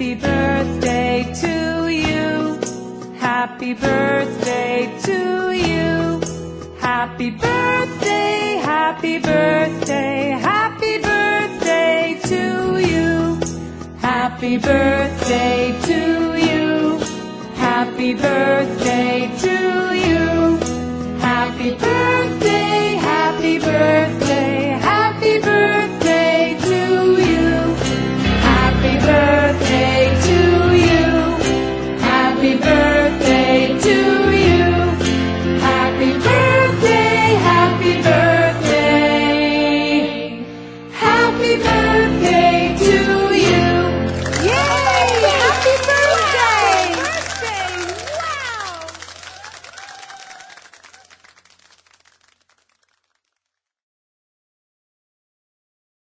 Happy birthday to you. Happy birthday to you. Happy birthday, happy birthday, happy birthday to you. Happy birthday to you. Happy birthday to you. Happy birthday.